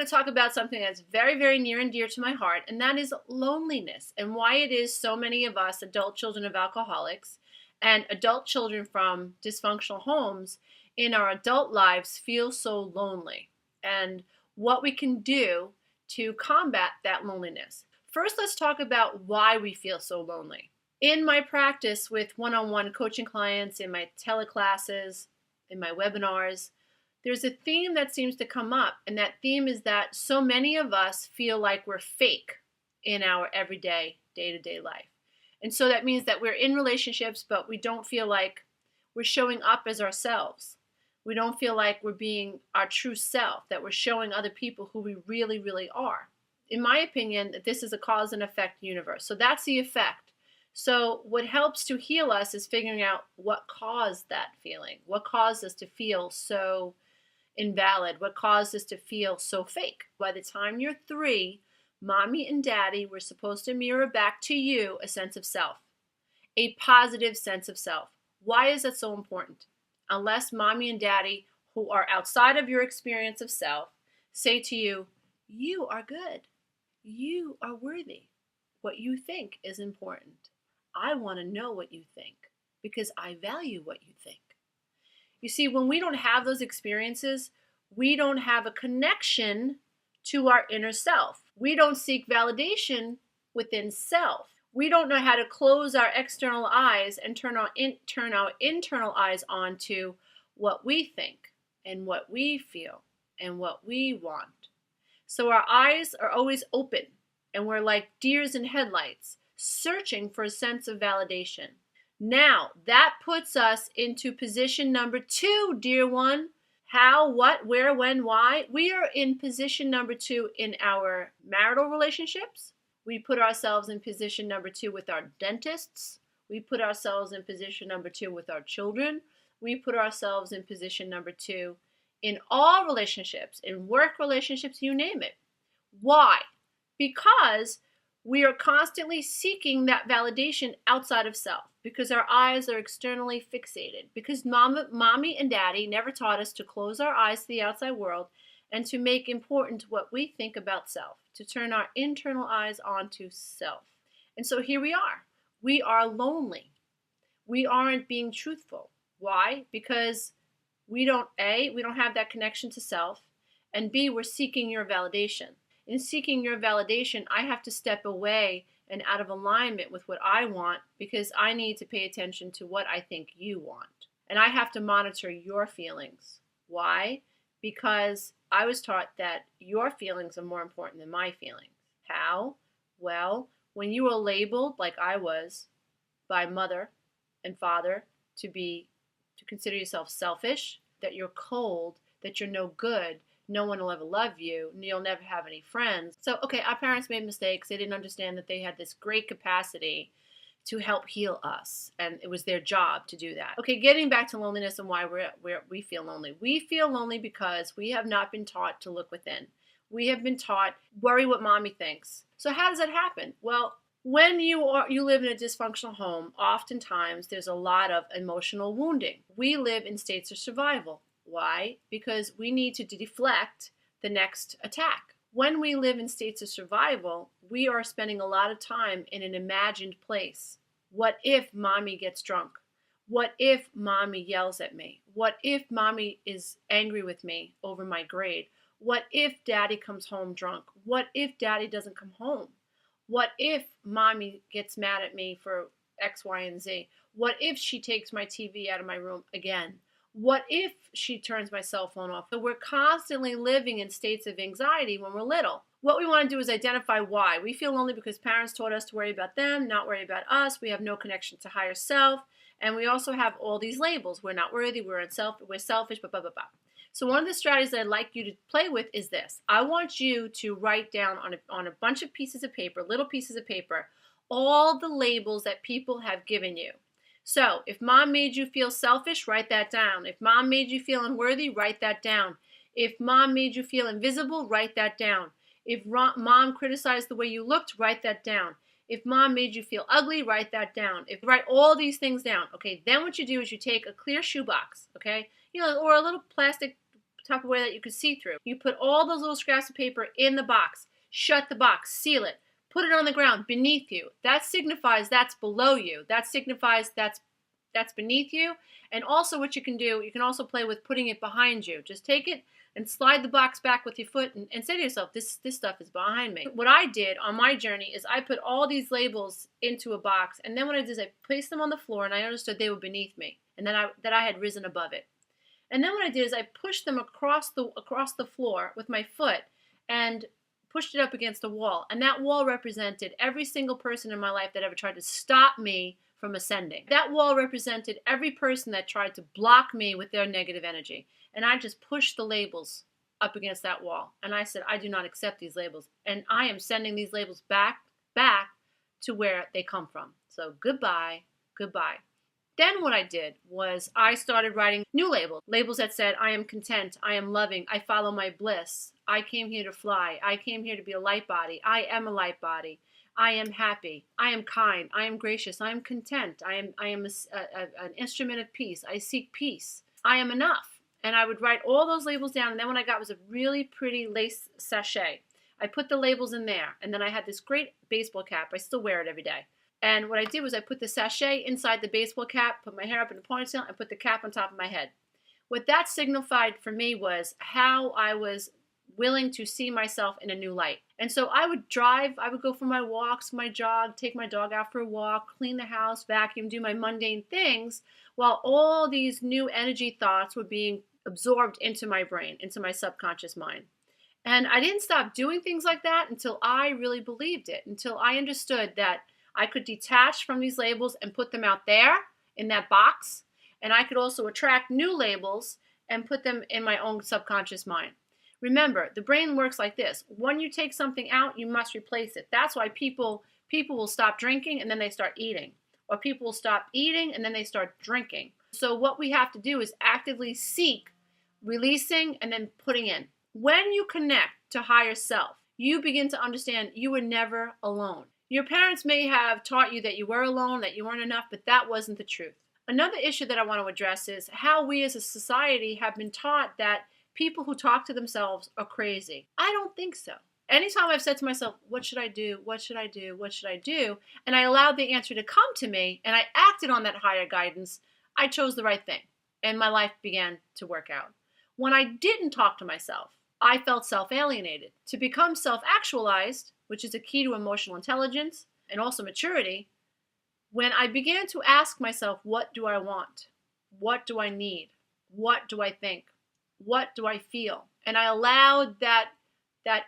to talk about something that's very, very near and dear to my heart, and that is loneliness, and why it is so many of us adult children of alcoholics and adult children from dysfunctional homes in our adult lives feel so lonely, and what we can do to combat that loneliness. First, let's talk about why we feel so lonely. In my practice with one-on-one coaching clients, in my teleclasses, in my webinars, there's a theme that seems to come up, and that theme is that so many of us feel like we're fake in our everyday, day-to-day life. And so that means that we're in relationships, but we don't feel like we're showing up as ourselves. We don't feel like we're being our true self, that we're showing other people who we really, really are. In my opinion, this is a cause and effect universe. So that's the effect. So what helps to heal us is figuring out what caused that feeling, what caused us to feel so invalid, what caused us to feel so fake. By the time you're 3, mommy and daddy were supposed to mirror back to you a sense of self, a positive sense of self. Why is that so important? Unless mommy and daddy, who are outside of your experience of self, say to you, you are good, you are worthy, what you think is important. I want to know what you think because I value what you think. You see, when we don't have those experiences, we don't have a connection to our inner self. We don't seek validation within self. We don't know how to close our external eyes and turn our internal eyes on to what we think and what we feel and what we want. So our eyes are always open, and we're like deers in headlights, searching for a sense of validation. Now, that puts us into position number 2, dear one. How, what, where, when, why? We are in position number 2 in our marital relationships. We put ourselves in position number 2 with our dentists. We put ourselves in position number 2 with our children. We put ourselves in position number 2 in all relationships, in work relationships, you name it. Why? Because we are constantly seeking that validation outside of self, because our eyes are externally fixated, because mommy and daddy never taught us to close our eyes to the outside world and to make important what we think about self, to turn our internal eyes onto self. And so here we are. We are lonely. We aren't being truthful. Why? Because we don't have that connection to self, and B, we're seeking your validation. In seeking your validation, I have to step away and out of alignment with what I want because I need to pay attention to what I think you want. And I have to monitor your feelings. Why? Because I was taught that your feelings are more important than my feelings. How? Well, when you were labeled, like I was, by mother and father to consider yourself selfish, that you're cold, that you're no good, no one will ever love you, and you'll never have any friends. So, okay, our parents made mistakes. They didn't understand that they had this great capacity to help heal us, and it was their job to do that. Okay, getting back to loneliness and why we feel lonely. We feel lonely because we have not been taught to look within. We have been taught, worry what mommy thinks. So how does that happen? Well, when you live in a dysfunctional home, oftentimes there's a lot of emotional wounding. We live in states of survival. Why? Because we need to deflect the next attack. When we live in states of survival, we are spending a lot of time in an imagined place. What if mommy gets drunk? What if mommy yells at me? What if mommy is angry with me over my grade? What if daddy comes home drunk? What if daddy doesn't come home? What if mommy gets mad at me for X, Y, and Z? What if she takes my TV out of my room again? What if she turns my cell phone off? So we're constantly living in states of anxiety when we're little. What we want to do is identify why. We feel lonely because parents taught us to worry about them, not worry about us. We have no connection to higher self. And we also have all these labels. We're not worthy, we're selfish, blah, blah, blah, blah. So one of the strategies that I'd like you to play with is this. I want you to write down on a bunch of pieces of paper, little pieces of paper, all the labels that people have given you. So if mom made you feel selfish, write that down. If mom made you feel unworthy, write that down. If mom made you feel invisible, write that down. If mom criticized the way you looked, write that down. If mom made you feel ugly, write that down. Write all these things down. Okay, then what you do is you take a clear shoebox, okay, or a little plastic Tupperware that you could see through. You put all those little scraps of paper in the box, shut the box, seal it, put it on the ground beneath you. That signifies that's below you. That signifies that's beneath you. And also what you can do, you can also play with putting it behind you. Just take it and slide the box back with your foot and say to yourself, this stuff is behind me. What I did on my journey is I put all these labels into a box, and then what I did is I placed them on the floor, and I understood they were beneath me, and then that I had risen above it. And then what I did is I pushed them across the floor with my foot and pushed it up against the wall. And that wall represented every single person in my life that ever tried to stop me from ascending. That wall represented every person that tried to block me with their negative energy. And I just pushed the labels up against that wall. And I said, I do not accept these labels. And I am sending these labels back to where they come from. So goodbye, goodbye. Then what I did was I started writing new labels that said, I am content, I am loving, I follow my bliss, I came here to fly, I came here to be a light body, I am a light body, I am happy, I am kind, I am gracious, I am content, I am an instrument of peace, I seek peace, I am enough. And I would write all those labels down, and then what I got was a really pretty lace sachet. I put the labels in there, and then I had this great baseball cap. I still wear it every day. And what I did was I put the sachet inside the baseball cap, put my hair up in a ponytail, and put the cap on top of my head. What that signified for me was how I was willing to see myself in a new light. And so I would go for my walks, my jog, take my dog out for a walk, clean the house, vacuum, do my mundane things, while all these new energy thoughts were being absorbed into my brain, into my subconscious mind. And I didn't stop doing things like that until I really believed it, until I understood that I could detach from these labels and put them out there in that box. And I could also attract new labels and put them in my own subconscious mind. Remember, the brain works like this. When you take something out, you must replace it. That's why people will stop drinking and then they start eating. Or people will stop eating and then they start drinking. So what we have to do is actively seek releasing and then putting in. When you connect to higher self, you begin to understand you were never alone. Your parents may have taught you that you were alone, that you weren't enough, but that wasn't the truth. Another issue that I want to address is how we as a society have been taught that people who talk to themselves are crazy. I don't think so. Anytime I've said to myself, what should I do? What should I do? What should I do? And I allowed the answer to come to me and I acted on that higher guidance, I chose the right thing and my life began to work out. When I didn't talk to myself, I felt self-alienated. To become self-actualized, which is a key to emotional intelligence and also maturity, when I began to ask myself, what do I want? What do I need? What do I think? What do I feel? And I allowed that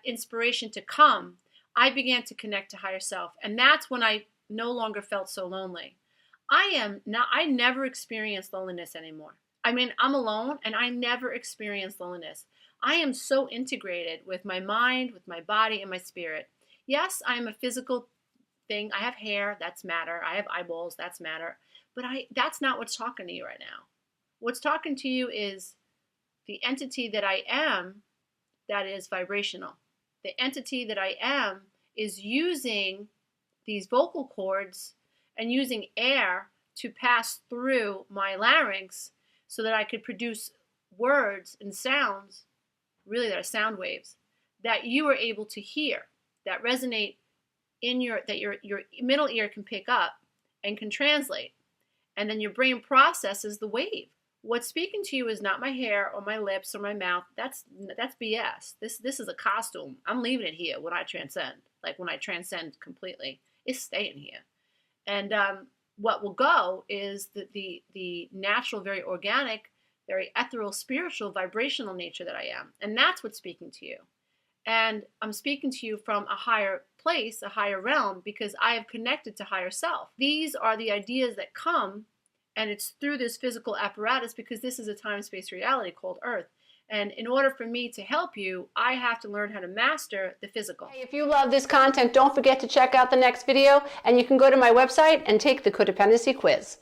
inspiration to come, I began to connect to higher self. And that's when I no longer felt so lonely. I never experienced loneliness anymore. I mean, I'm alone and I never experienced loneliness. I am so integrated with my mind, with my body, and my spirit. Yes, I am a physical thing. I have hair, that's matter. I have eyeballs, that's matter. But that's not what's talking to you right now. What's talking to you is the entity that I am that is vibrational. The entity that I am is using these vocal cords and using air to pass through my larynx so that I could produce words and sounds, really that are sound waves, that you are able to hear, that resonate in that your middle ear can pick up and can translate. And then your brain processes the wave. What's speaking to you is not my hair or my lips or my mouth. That's BS. This is a costume. I'm leaving it here when I transcend. Like when I transcend completely, it's staying here. And what will go is the natural, very organic, very ethereal, spiritual, vibrational nature that I am. And that's what's speaking to you. And I'm speaking to you from a higher place, a higher realm, because I have connected to higher self. These are the ideas that come, and it's through this physical apparatus because this is a time-space reality called Earth. And in order for me to help you, I have to learn how to master the physical. Hey, if you love this content, don't forget to check out the next video, and you can go to my website and take the codependency quiz.